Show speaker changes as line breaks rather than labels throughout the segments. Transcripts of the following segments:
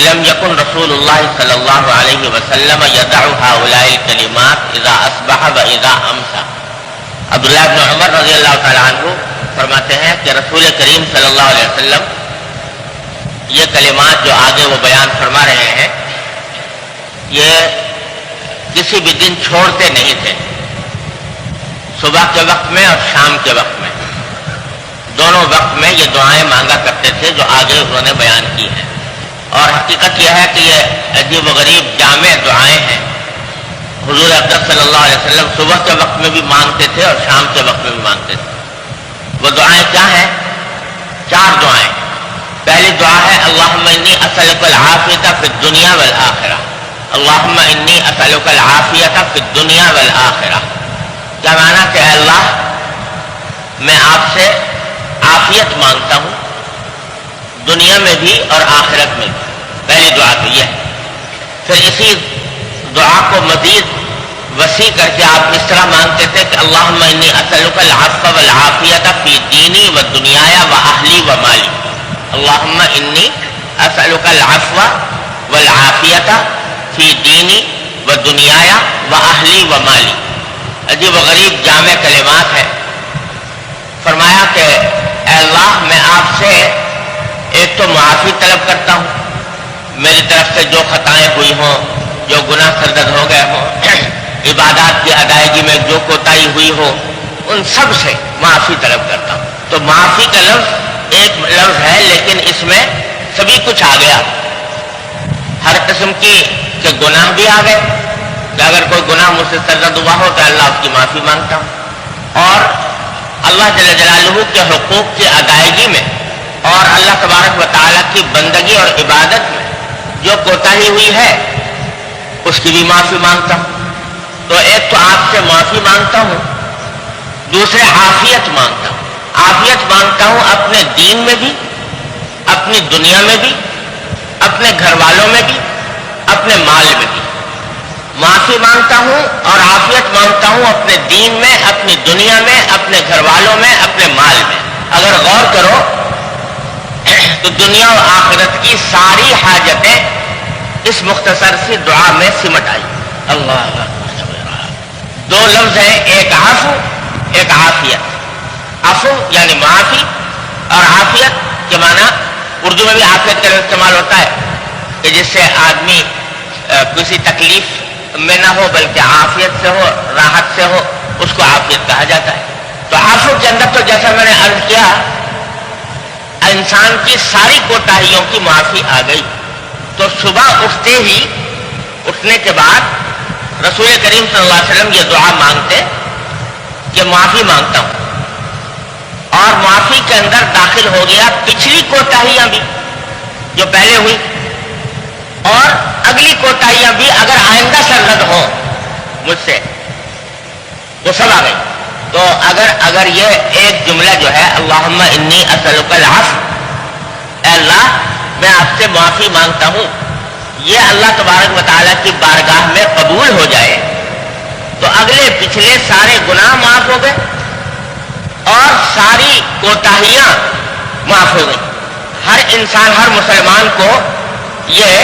لم يكن رسول الله صلی اللہ علیہ وسلم يدع هؤلاء الكلمات اذا اصبح واذا امسى. عبداللہ بن عمر رضی اللہ تعالیٰ عنہ فرماتے ہیں کہ رسول کریم صلی اللہ علیہ وسلم یہ کلمات جو آگے وہ بیان فرما رہے ہیں یہ کسی بھی دن چھوڑتے نہیں تھے. صبح کے وقت میں اور شام کے وقت میں دونوں وقت میں یہ دعائیں مانگا کرتے تھے جو آگے انہوں نے بیان کی ہیں. اور حقیقت یہ ہے کہ یہ عجیب و غریب جامع دعائیں ہیں. حضور اقدس صلی اللہ علیہ وسلم صبح کے وقت میں بھی مانگتے تھے اور شام کے وقت میں بھی مانگتے تھے. وہ دعائیں کیا ہیں؟ 4 دعائیں. پہلی دعا ہے اللہم انی اسألک العافیۃ فی الدنیا والآخرہ. اللہم انی اسألک العافیۃ فی الدنیا والآخرہ. کیا معنی کہ اے اللہ میں آپ سے عافیت مانگتا ہوں دنیا میں بھی اور آخرت میں بھی. پہلی دعا تو یہ ہے. پھر اسی دعا کو مزید وسیع کر کے آپ اس طرح مانگتے تھے کہ اللہم انی اسألک العفو والعافیۃ فی دینی و دنیای و اہلی و مالی. اللہم انی اسألک العفو والعافیۃ فی دینی و دنیای و اہلی و مالی. عجیب و غریب جامع کلمات ہیں. فرمایا کہ اے اللہ میں آپ سے ایک تو معافی طلب کرتا ہوں میری طرف سے جو خطائیں ہوئی ہوں جو گناہ سرزد ہو گئے ہوں عبادات کی ادائیگی میں جو کوتاہی ہوئی ہو ان سب سے معافی طلب کرتا ہوں. تو معافی کا لفظ ایک لفظ ہے لیکن اس میں سبھی کچھ آ گیا. ہر قسم کے گناہ بھی آ گئے کہ اگر کوئی گناہ مجھ سے سرزد ہوا ہو تو اللہ اس کی معافی مانگتا ہوں. اور اللہ جل جلالہ کے حقوق کی ادائیگی میں اور اللہ تبارک و تعالیٰ کی بندگی اور عبادت میں جو کوتاہی ہوئی ہے اس کی بھی معافی مانگتا ہوں. تو ایک تو آپ سے معافی مانگتا ہوں دوسرے عافیت مانگتا ہوں. عافیت مانگتا ہوں اپنے دین میں بھی اپنی دنیا میں بھی اپنے گھر والوں میں بھی اپنے مال میں بھی. معافی مانگتا ہوں اور عافیت مانگتا ہوں اپنے دین میں اپنی دنیا میں اپنے گھر والوں میں اپنے مال میں. اگر غور کرو تو دنیا و آخرت کی ساری حاجتیں اس مختصر سی دعا میں سمٹ آئی. اللہ 2 لفظ ہیں ایک عفو ایک عافیت. عفو یعنی معافی اور عافیت کے معنی اردو میں بھی عافیت کا استعمال ہوتا ہے کہ جس سے آدمی کسی تکلیف میں نہ ہو بلکہ عافیت سے ہو راحت سے ہو اس کو عافیت کہا جاتا ہے. تو عفو کے اندر تو جیسا میں نے عرض کیا انسان کی ساری کوتاہیوں کی معافی آ گئی. تو صبح اٹھنے کے بعد رسول کریم صلی اللہ علیہ وسلم یہ دعا مانگتے کہ معافی مانگتا ہوں اور معافی کے اندر داخل ہو گیا پچھلی کوتاہیاں بھی جو پہلے ہوئی اور اگلی کوتاہیاں بھی اگر آئندہ سرزد ہوں مجھ سے وہ سب آ گئی. تو اگر یہ ایک جملہ جو ہے اللہم انی اسألک العفو اے اللہ میں آپ سے معافی مانگتا ہوں یہ اللہ تبارک و تعالیٰ کی بارگاہ میں قبول ہو جائے تو اگلے پچھلے سارے گناہ معاف ہو گئے اور ساری کوتاہیاں معاف ہو گئی. ہر انسان ہر مسلمان کو یہ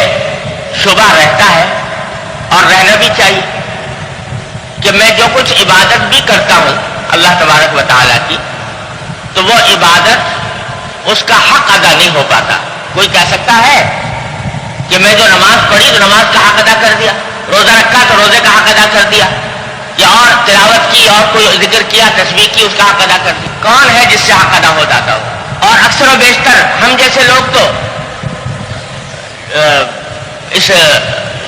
شبہ رہتا ہے اور رہنا بھی چاہیے کہ میں جو کچھ عبادت بھی کرتا ہوں اللہ تبارک و تعالیٰ کی تو وہ عبادت اس کا حق ادا نہیں ہو پاتا. کوئی کہہ سکتا ہے کہ میں جو نماز پڑھی تو نماز کا حق ادا کر دیا, روزہ رکھا تو روزے کا حق ادا کر دیا, یا اور تلاوت کی اور کوئی ذکر کیا تسبیح کی اس کا حق ادا کر دیا. کون ہے جس سے حق ادا ہو جاتا ہو؟ اور اکثر و بیشتر ہم جیسے لوگ تو اس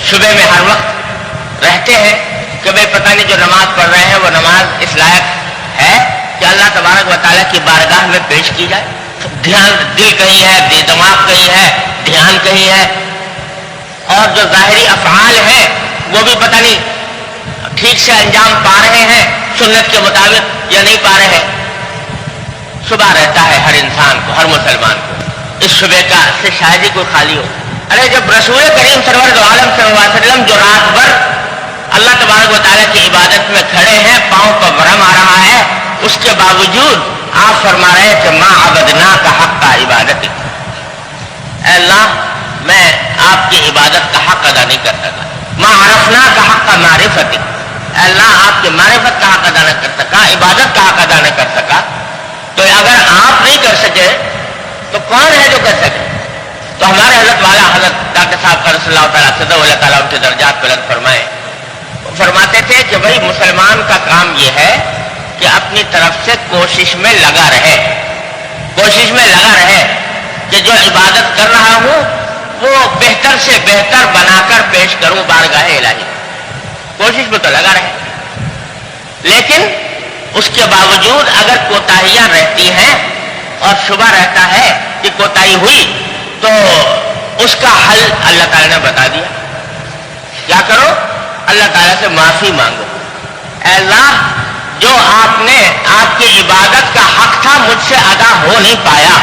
شبے میں ہر وقت رہتے ہیں کہ بھائی پتہ نہیں جو نماز پڑھ رہے ہیں وہ نماز اس لائق ہے کہ اللہ تبارک و تعالیٰ کی بارگاہ میں پیش کی جائے. دھیان دل کہیں ہے, دماغ کہیں ہے, دھیان کہیں ہے, اور جو ظاہری افعال ہیں وہ بھی پتہ نہیں ٹھیک سے انجام پا رہے ہیں سنت کے مطابق یا نہیں پا رہے ہیں. شبہ رہتا ہے ہر انسان کو, ہر مسلمان کو اس شبے کا سے شاید ہی کوئی خالی ہو. ارے جب رسول کریم سرور دو عالم صلی اللہ علیہ وسلم جو رات بھر اللہ تبارک و تعالیٰ کی عبادت میں کھڑے ہیں, پاؤں پر ورم آ رہا ہے, اس کے باوجود آپ فرما رہے ہیں کہ ما عبدنا کا حق کا عبادت. اے اللہ میں آپ کی عبادت کا حق ادا نہیں کر سکا. ما عرفنا کا حق کا معرفت، اللہ آپ کی معرفت کا حق ادا نہ کر سکا، عبادت کا حق ادا نہ کر سکا. تو اگر آپ نہیں کر سکے تو کون ہے جو کر سکے؟ تو ہمارے حضرت والا حضرت ڈاکٹر صاحب کا رسول اللہ تعالیٰ صدق اللہ تعالیٰ ان کے درجات بلند فرمائے، فرماتے تھے کہ بھائی مسلمان کا کام یہ ہے کہ اپنی طرف سے کوشش میں لگا رہے، کوشش میں لگا رہے کہ جو عبادت کر رہا ہوں وہ بہتر سے بہتر بنا کر پیش کروں بارگاہ الہی. کوشش میں تو لگا رہے، لیکن اس کے باوجود اگر کوتاہیاں رہتی ہیں اور شبہ رہتا ہے کہ کوتاہی ہوئی تو اس کا حل اللہ تعالیٰ نے بتا دیا. کیا کرو؟ اللہ تعالیٰ سے معافی مانگو. اے اللہ، جو آپ نے آپ کی عبادت کا حق تھا مجھ سے ادا ہو نہیں پایا،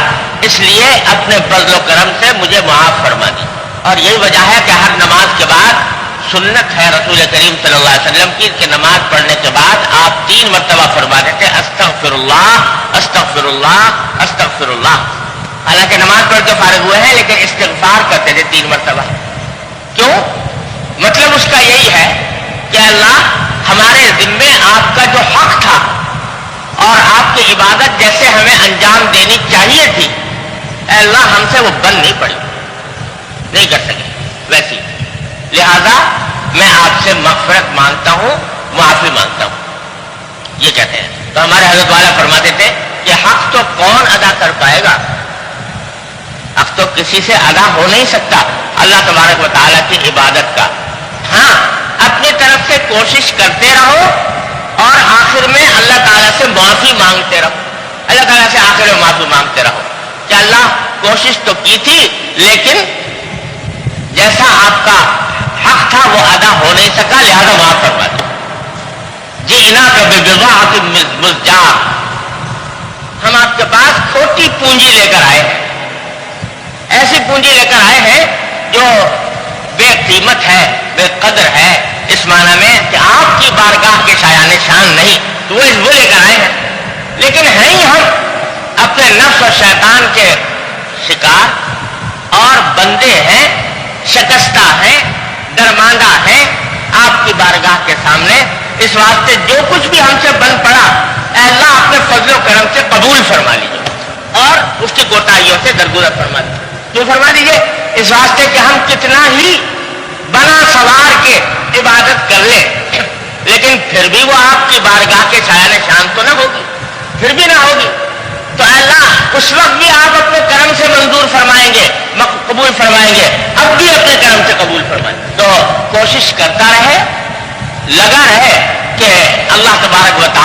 اس لیے اپنے فضل و کرم سے مجھے معاف فرما دی. اور یہی وجہ ہے کہ ہر نماز کے بعد سنت ہے رسول کریم صلی اللہ علیہ وسلم کی کہ نماز پڑھنے کے بعد آپ 3 مرتبہ فرما دیتے استغفر اللہ استغفر اللہ استغفر اللہ. حالانکہ نماز پڑھ کے فارغ ہوئے ہیں لیکن استغفار کرتے تھے 3 مرتبہ. کیوں؟ مطلب اس کا یہی ہے کہ اللہ، ہمارے ذمے آپ کا جو حق تھا اور آپ کی عبادت جیسے ہمیں انجام دینی چاہیے تھی، اے اللہ ہم سے وہ بن نہیں پڑی، نہیں کر سکے ویسی، لہذا میں آپ سے مغفرت مانگتا ہوں، معافی مانگتا ہوں. یہ کہتے ہیں. تو ہمارے حضرت والا فرماتے تھے کہ حق تو کون ادا کر پائے گا؟ حق تو کسی سے ادا ہو نہیں سکتا اللہ تبارک و تعالیٰ کی عبادت کا. ہاں، اپنی طرف سے کوشش کرتے رہو اور آخر میں اللہ تعالیٰ سے معافی مانگتے رہو. اللہ تعالیٰ سے آخر میں معافی مانگتے رہو کہ اللہ کوشش تو کی تھی لیکن جیسا آپ کا حق تھا وہ ادا ہو نہیں سکا، لہذا معاف فرما دو. جئنا ببضاعۃ مزجاۃ، ہم آپ کے پاس کھوٹی پونجی لے کر آئے ہیں، ایسی پونجی لے کر آئے ہیں جو بے قیمت ہے، بے قدر ہے، اس معنی میں کہ آپ کی بارگاہ کے شایان شان نہیں، تو وہ لے کر آئے ہیں. لیکن ہیں ہی ہم اپنے نفس اور شیطان کے شکار اور بندے ہیں، شکستہ ہیں، درماندہ ہیں آپ کی بارگاہ کے سامنے. اس واسطے جو کچھ بھی ہم سے بن پڑا اے اللہ اپنے فضل و کرم سے قبول فرما لیجیے اور اس کی کوتاہیوں سے درگزر فرما دیجیے. کیوں فرما دیجیے؟ اس واسطے کہ ہم کتنا ہی بنا سوار کے عبادت کر لیں لیکن پھر بھی وہ آپ کی بارگاہ کے شایان شان تو نہ ہوگی، پھر بھی نہ ہوگی. تو اے اللہ اس وقت بھی آپ اپنے کرم سے منظور فرمائیں گے، قبول فرمائیں گے، اب بھی اپنے کرم سے قبول فرمائیں گے. تو کوشش کرتا رہے، لگا رہے کہ اللہ تبارک و تعالیٰ